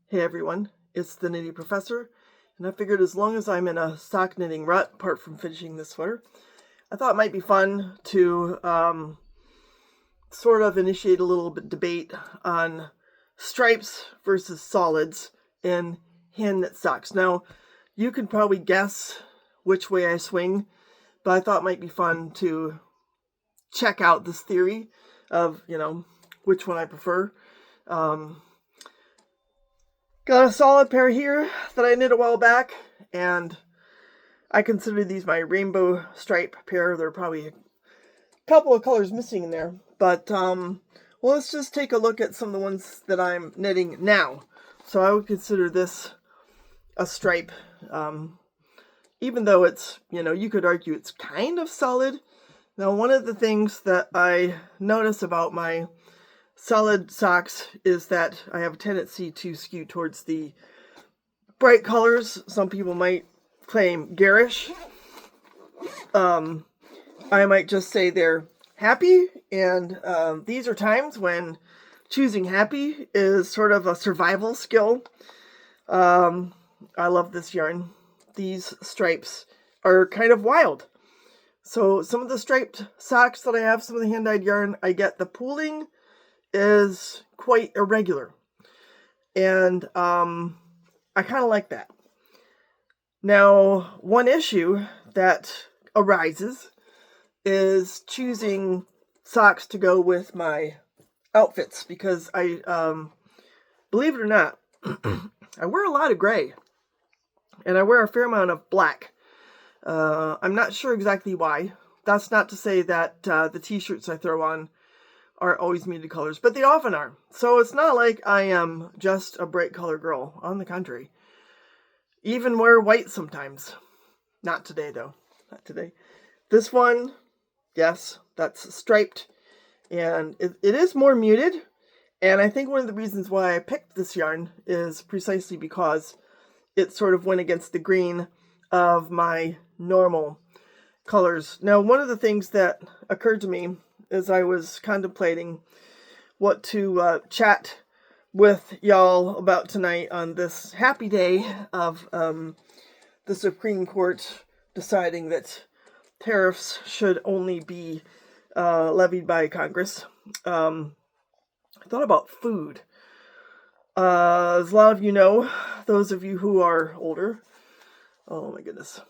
Hey everyone, it's the Knitty Professor, and I figured as long as I'm in a sock knitting rut, apart from finishing this sweater, I thought it might be fun to sort of initiate a little bit debate on stripes versus solids in hand knit socks. Now, you can probably guess which way I swing, but I thought it might be fun to check out this theory of, which one I prefer. Got a solid pair here that I knit a while back, and I consider these my rainbow stripe pair. There are probably a couple of colors missing in there, but well, let's just take a look at some of the ones that I'm knitting now. So I would consider this a stripe, even though it's, you could argue it's kind of solid. Now, one of the things that I notice about my solid socks is that I have a tendency to skew towards the bright colors. Some people might claim garish. I might just say they're happy, and these are times when choosing happy is sort of a survival skill. I love this yarn. These stripes are kind of wild. So some of the striped socks that I have, some of the hand-dyed yarn, I get the pooling is quite irregular, and I kind of like that. Now, one issue that arises is choosing socks to go with my outfits, because I, believe it or not, I wear a lot of gray, and I wear a fair amount of black. I'm not sure exactly why. That's not to say that the t-shirts I throw on are always muted colors, but they often are. So it's not like I am just a bright color girl. On the contrary. Even wear white sometimes. Not today, though. Not today. This one, yes, that's striped, and it is more muted, and I think one of the reasons why I picked this yarn is precisely because it sort of went against the grain of my normal colors. Now, one of the things that occurred to me as I was contemplating what to chat with y'all about tonight on this happy day of the Supreme Court deciding that tariffs should only be levied by Congress. I thought about food. As a lot of you know, those of you who are older, oh my goodness,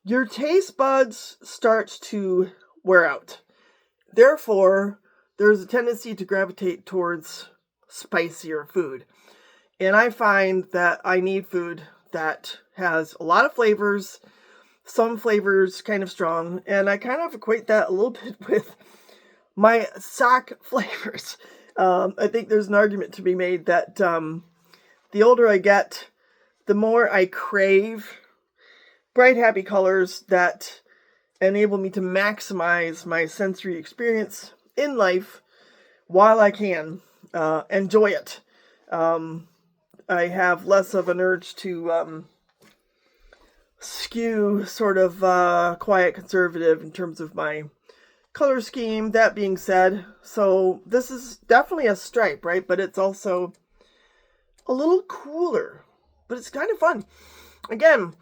your taste buds start to wear out. Therefore, there's a tendency to gravitate towards spicier food. And I find that I need food that has a lot of flavors, some flavors kind of strong, and I kind of equate that a little bit with my sock flavors. I think there's an argument to be made that the older I get, the more I crave bright, happy colors that enable me to maximize my sensory experience in life while I can enjoy it. I have less of an urge to skew sort of quiet conservative in terms of my color scheme. That being said, so this is definitely a stripe, right? But it's also a little cooler, but it's kind of fun. Again,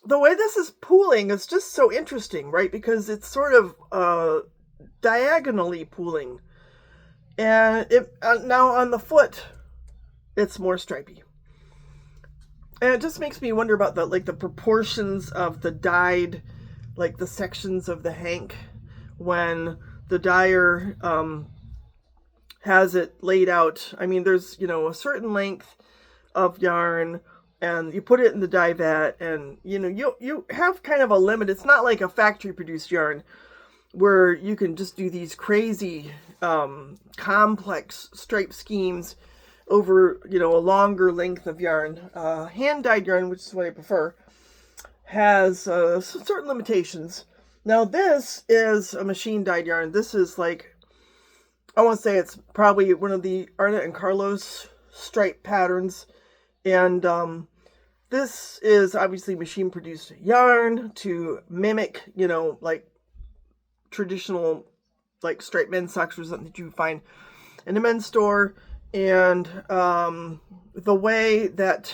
the way this is pooling is just so interesting, right? Because it's sort of diagonally pooling. And now on the foot, it's more stripy. And it just makes me wonder about the proportions of the dyed, like the sections of the hank, when the dyer has it laid out. I mean, there's, a certain length of yarn, and you put it in the dye vat, and you have kind of a limit. It's not like a factory produced yarn where you can just do these crazy complex stripe schemes over a longer length of yarn. Hand dyed yarn, which is what I prefer, has certain limitations. Now this is a machine dyed yarn. This is like, I want to say it's probably one of the Arnett and Carlos stripe patterns, and this is obviously machine produced yarn to mimic, like traditional, like striped men's socks or something that you find in a men's store. And the way that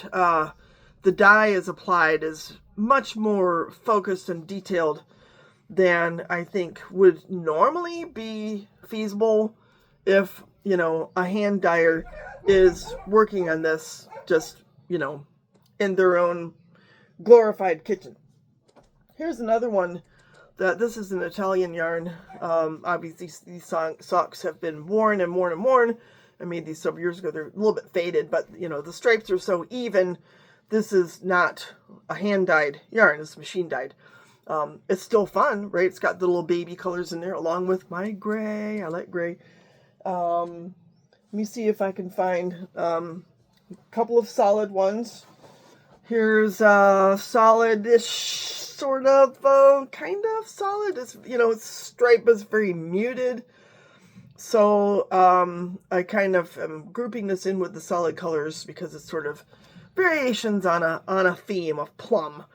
the dye is applied is much more focused and detailed than I think would normally be feasible if, you know, a hand dyer is working on this just, you know, in their own glorified kitchen. Here's another one that this is an Italian yarn. Obviously these socks have been worn and worn and worn. I made these several years ago. They're a little bit faded, but you know, the stripes are so even. This is not a hand dyed yarn, it's machine dyed. It's still fun, right? It's got the little baby colors in there along with my gray. I like gray. Let me see if I can find a couple of solid ones. Here's a solid-ish, sort of, kind of solid. It's, you know, its stripe is very muted. So I kind of am grouping this in with the solid colors because it's sort of variations on a theme of plum.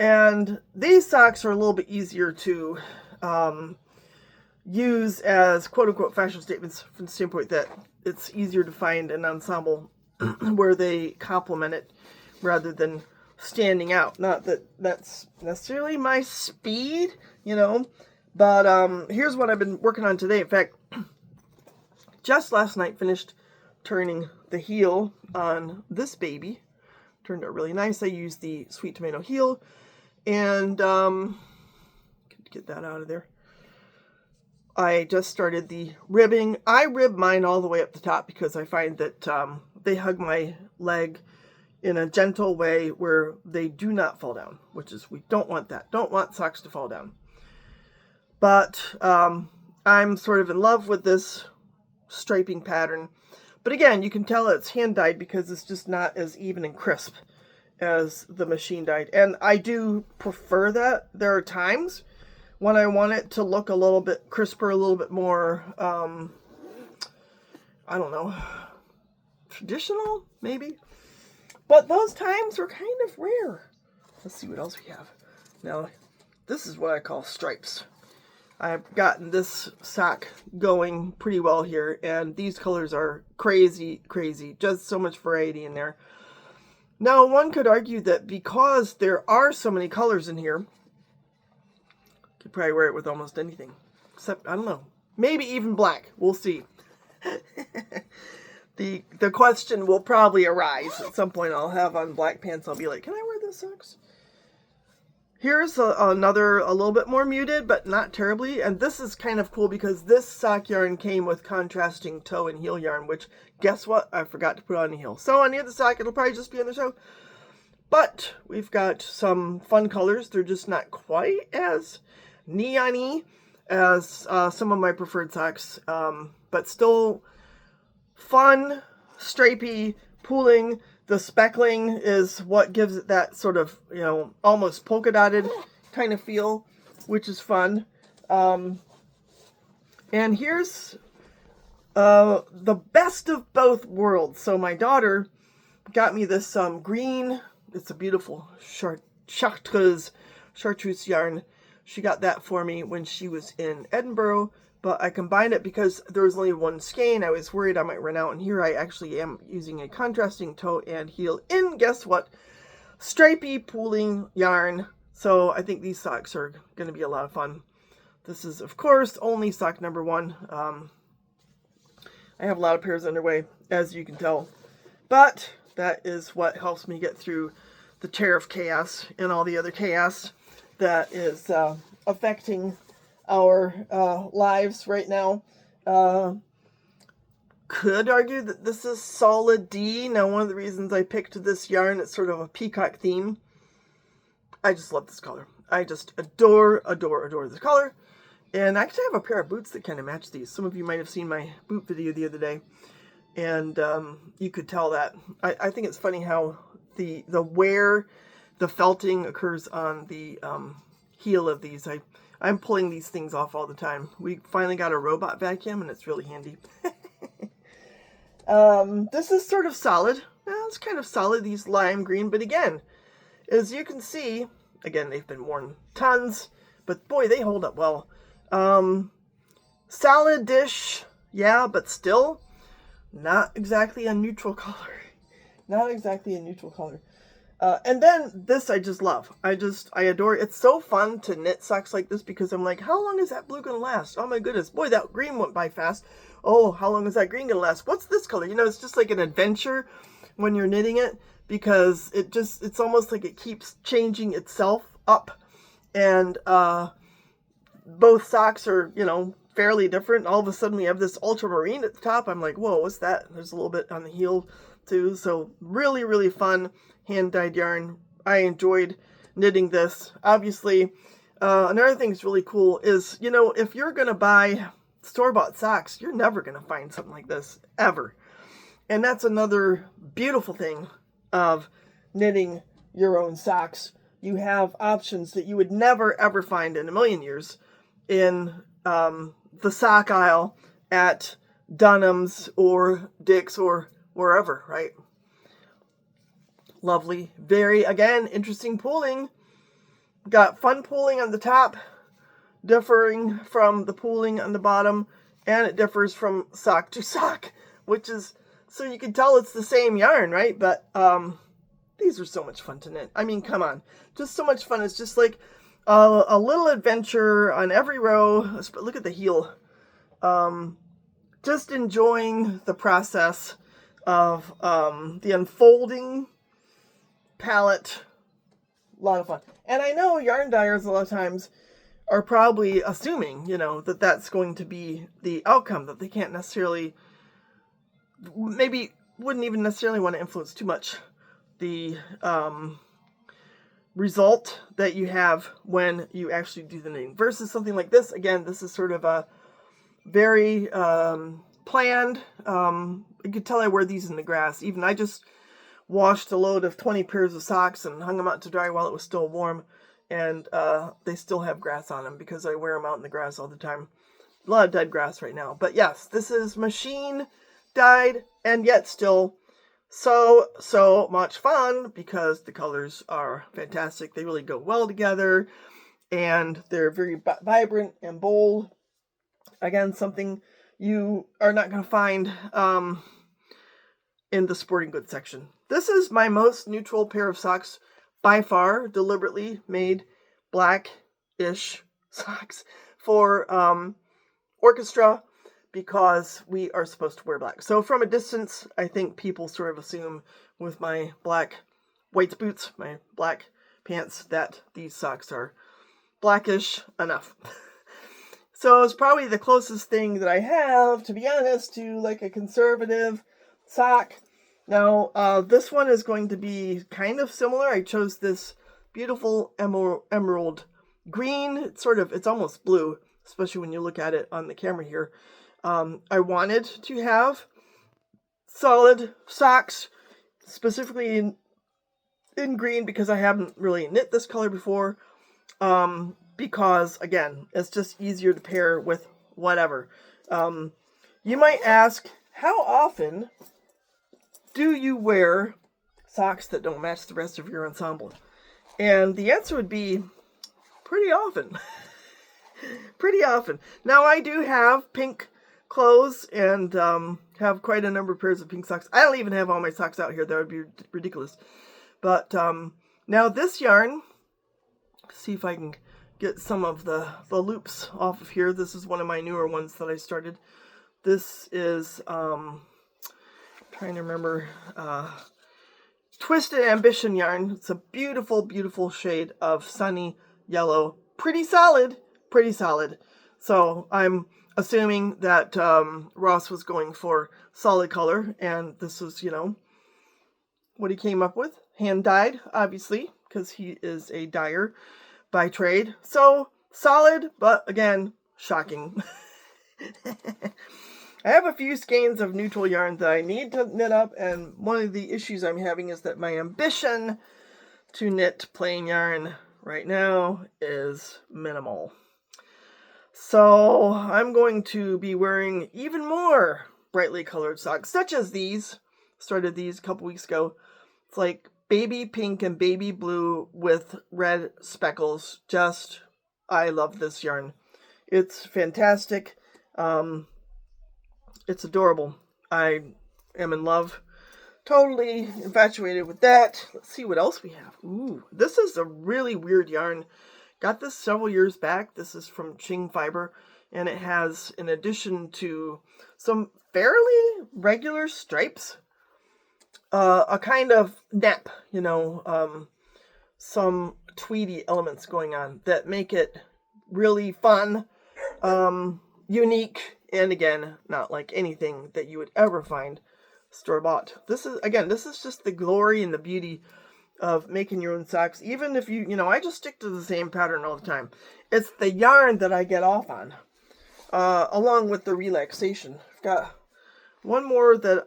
And these socks are a little bit easier to use as quote-unquote fashion statements from the standpoint that it's easier to find an ensemble where they complement it rather than standing out. Not that that's necessarily my speed, you know, but here's what I've been working on today. In fact, just last night finished turning the heel on this baby. Turned out really nice. I used the sweet tomato heel and get that out of there. I just started the ribbing. I rib mine all the way up the top because I find that they hug my leg in a gentle way where they do not fall down, which is, we don't want that. Don't want socks to fall down. But I'm sort of in love with this striping pattern. But again, you can tell it's hand dyed because it's just not as even and crisp as the machine dyed. And I do prefer that. There are times when I want it to look a little bit crisper, a little bit more, I don't know, traditional, maybe. But those times are kind of rare. Let's see what else we have. Now, this is what I call stripes. I've gotten this sock going pretty well here, and these colors are crazy, crazy. Just so much variety in there. Now, one could argue that because there are so many colors in here, you could probably wear it with almost anything. Except, I don't know, maybe even black. We'll see. The question will probably arise at some point. I'll have on black pants. I'll be like, can I wear those socks? Here's another, a little bit more muted, but not terribly. And this is kind of cool because this sock yarn came with contrasting toe and heel yarn, which, guess what? I forgot to put on the heel. So on the other sock, it'll probably just be on the toe. But we've got some fun colors. They're just not quite as neon-y as some of my preferred socks, but still fun, stripey, pooling. The speckling is what gives it that sort of, you know, almost polka dotted kind of feel, which is fun. And here's the best of both worlds. So my daughter got me this green, it's a beautiful chartreuse yarn. She got that for me when she was in Edinburgh. But I combined it because there was only one skein. I was worried I might run out. And here I actually am using a contrasting toe and heel in, guess what? Stripey pooling yarn. So I think these socks are going to be a lot of fun. This is, of course, only sock number 1. I have a lot of pairs underway, as you can tell. But that is what helps me get through the tariff chaos and all the other chaos that is affecting our lives right now. Could argue that this is solid D. Now, one of the reasons I picked this yarn, it's sort of a peacock theme. I just love this color. I just adore, adore, adore this color. And I actually have a pair of boots that kind of match these. Some of you might have seen my boot video the other day. And you could tell that. I think it's funny how the wear, the felting occurs on the heel of these. I'm pulling these things off all the time. We finally got a robot vacuum, and it's really handy. This is sort of solid. Well, it's kind of solid, these lime green. But again, as you can see, again, they've been worn tons. But boy, they hold up well. Solid dish, yeah, but still not exactly a neutral color. Not exactly a neutral color. And then this I just love. I adore it. It's so fun to knit socks like this because I'm like, how long is that blue going to last? Oh my goodness. Boy, that green went by fast. Oh, how long is that green going to last? What's this color? You know, it's just like an adventure when you're knitting it because it's almost like it keeps changing itself up. And both socks are, you know, fairly different. All of a sudden we have this ultramarine at the top. I'm like, whoa, what's that? There's a little bit on the heel too. So really, really fun hand-dyed yarn. I enjoyed knitting this. Obviously, another thing that's really cool is, you know, if you're going to buy store-bought socks, you're never going to find something like this, ever. And that's another beautiful thing of knitting your own socks. You have options that you would never, ever find in a million years in the sock aisle at Dunham's or Dick's or wherever, right? Lovely. Very, again, interesting pooling. Got fun pooling on the top, differing from the pooling on the bottom, and it differs from sock to sock, which is, so you can tell it's the same yarn, right? But these are so much fun to knit. I mean, come on. Just so much fun. It's just like a little adventure on every row. Look at the heel. Just enjoying the process of the unfolding palette. A lot of fun. And I know yarn dyers a lot of times are probably assuming, you know, that that's going to be the outcome, that they can't necessarily, maybe wouldn't even necessarily want to influence too much the result that you have when you actually do the knitting versus something like this. Again, this is sort of a very planned. You could tell I wear these in the grass. Even I just washed a load of 20 pairs of socks and hung them out to dry while it was still warm, and they still have grass on them because I wear them out in the grass all the time. A lot of dead grass right now. But yes, this is machine dyed and yet still so much fun because the colors are fantastic. They really go well together and they're very vibrant and bold. Again, something you are not going to find in the sporting goods section. This is my most neutral pair of socks by far. Deliberately made black-ish socks for orchestra because we are supposed to wear black. So from a distance, I think people sort of assume with my black white boots, my black pants, that these socks are blackish enough. So it's probably the closest thing that I have, to be honest, to like a conservative sock. Now, this one is going to be kind of similar. I chose this beautiful emerald green. It's almost blue, especially when you look at it on the camera here. I wanted to have solid socks, specifically in green, because I haven't really knit this color before. Because, again, it's just easier to pair with whatever. You might ask, how often do you wear socks that don't match the rest of your ensemble? And the answer would be pretty often. Pretty often. Now, I do have pink clothes and have quite a number of pairs of pink socks. I don't even have all my socks out here. That would be ridiculous. But now this yarn, see if I can get some of the loops off of here. This is one of my newer ones that I started. This is, trying to remember, Twisted Ambition yarn. It's a beautiful, beautiful shade of sunny yellow. Pretty solid, pretty solid. So I'm assuming that Ross was going for solid color, and this was, you know, what he came up with. Hand dyed, obviously, because he is a dyer by trade. So solid, but again, shocking. I have a few skeins of neutral yarn that I need to knit up, and one of the issues I'm having is that my ambition to knit plain yarn right now is minimal. So I'm going to be wearing even more brightly colored socks, such as these. Started these a couple weeks ago. It's like baby pink and baby blue with red speckles. I love this yarn. It's fantastic. It's adorable. I am in love. Totally infatuated with that. Let's see what else we have. Ooh, this is a really weird yarn. Got this several years back. This is from Ching Fiber, and it has, in addition to some fairly regular stripes, a kind of nap, some tweedy elements going on that make it really fun, unique, and again, not like anything that you would ever find store-bought. This is just the glory and the beauty of making your own socks. Even if I just stick to the same pattern all the time. It's the yarn that I get off on, along with the relaxation. I've got one more that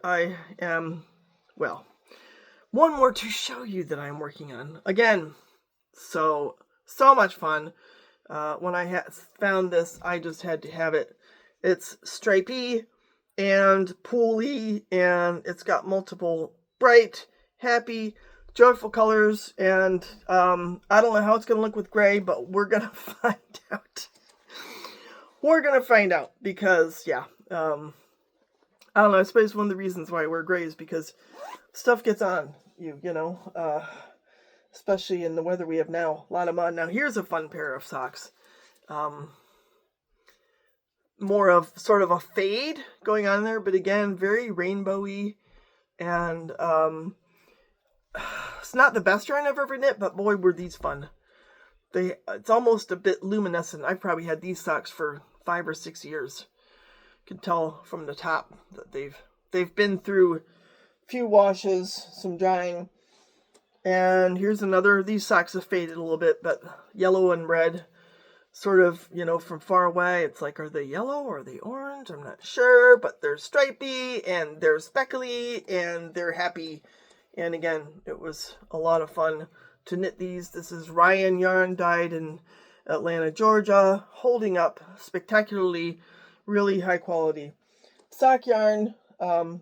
one more to show you that I'm working on. Again, so much fun. When I found this, I just had to have it. It's stripy and pooly, and it's got multiple bright, happy, joyful colors, and I don't know how it's going to look with gray, but we're going to find out. We're going to find out because, I don't know, I suppose one of the reasons why I wear gray is because stuff gets on you, especially in the weather we have now. A lot of mud. Now, here's a fun pair of socks. More of sort of a fade going on there, but again, very rainbowy, and it's not the best yarn I've ever knit, but boy, were these fun. It's almost a bit luminescent. I've probably had these socks for 5 or 6 years. You can tell from the top that they've been through a few washes, some drying. And here's another. These socks have faded a little bit, but yellow and red, sort of, from far away. It's like, are they yellow or are they orange? I'm not sure, but they're stripy and they're speckly and they're happy. And again, it was a lot of fun to knit these. This is Ryan yarn, dyed in Atlanta, Georgia, holding up spectacularly, really high quality sock yarn.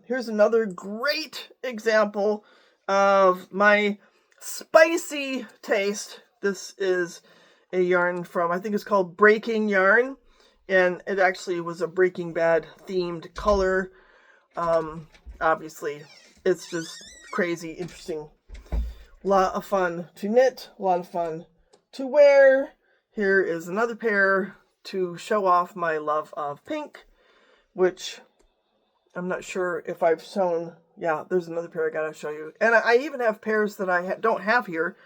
Here's another great example of my spicy taste. This is a yarn from, I think it's called Breaking Yarn, and it actually was a Breaking Bad themed color. Obviously, it's just crazy, interesting. A lot of fun to knit, a lot of fun to wear. Here is another pair to show off my love of pink, which I'm not sure if I've shown. Yeah, there's another pair I gotta show you. And I even have pairs that I don't have here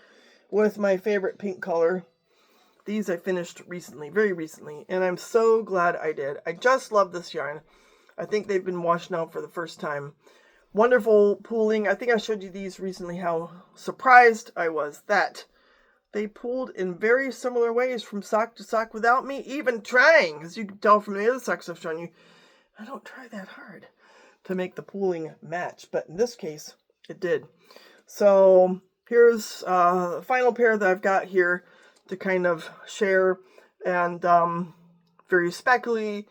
with my favorite pink color. These I finished recently, very recently, and I'm so glad I did. I just love this yarn. I think they've been washed now for the first time. Wonderful pooling. I think I showed you these recently, how surprised I was that they pooled in very similar ways from sock to sock without me even trying. As you can tell from the other socks I've shown you, I don't try that hard to make the pooling match, but in this case, it did. So here's the final pair that I've got here to kind of share, and very speckly,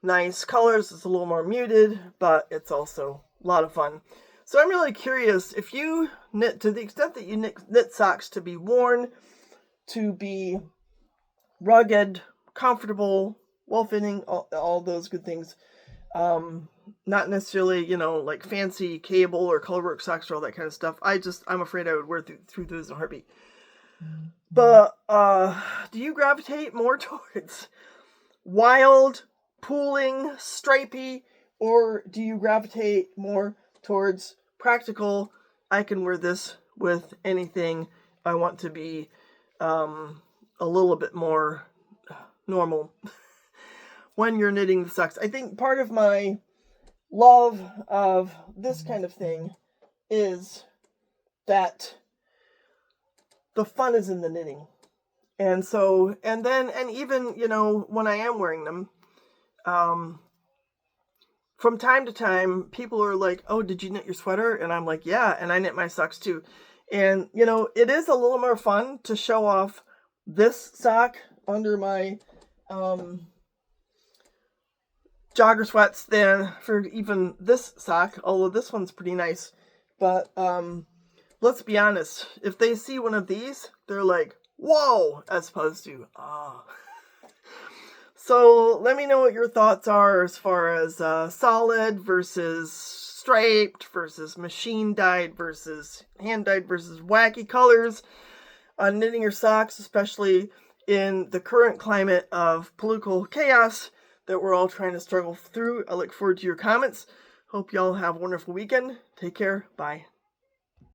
nice colors. It's a little more muted, but it's also a lot of fun. So I'm really curious if you knit, to the extent that you knit socks to be worn, to be rugged, comfortable, well-fitting, all those good things. Not necessarily, like fancy cable or colorwork socks or all that kind of stuff. I'm afraid I would wear through those in a heartbeat. But do you gravitate more towards wild, pooling, stripy, or do you gravitate more towards practical? I can wear this with anything. I want to be a little bit more normal when you're knitting the socks. I think part of my love of this kind of thing is that the fun is in the knitting. And so, and even, when I am wearing them, from time to time, people are like, oh, did you knit your sweater? And I'm like, yeah, and I knit my socks too. And, it is a little more fun to show off this sock under my jogger sweats than for even this sock, although this one's pretty nice. But let's be honest, if they see one of these, they're like, whoa, as opposed to, ah. So let me know what your thoughts are as far as solid versus striped versus machine dyed versus hand dyed versus wacky colors on knitting your socks, especially in the current climate of political chaos that we're all trying to struggle through. I look forward to your comments. Hope y'all have a wonderful weekend. Take care. Bye.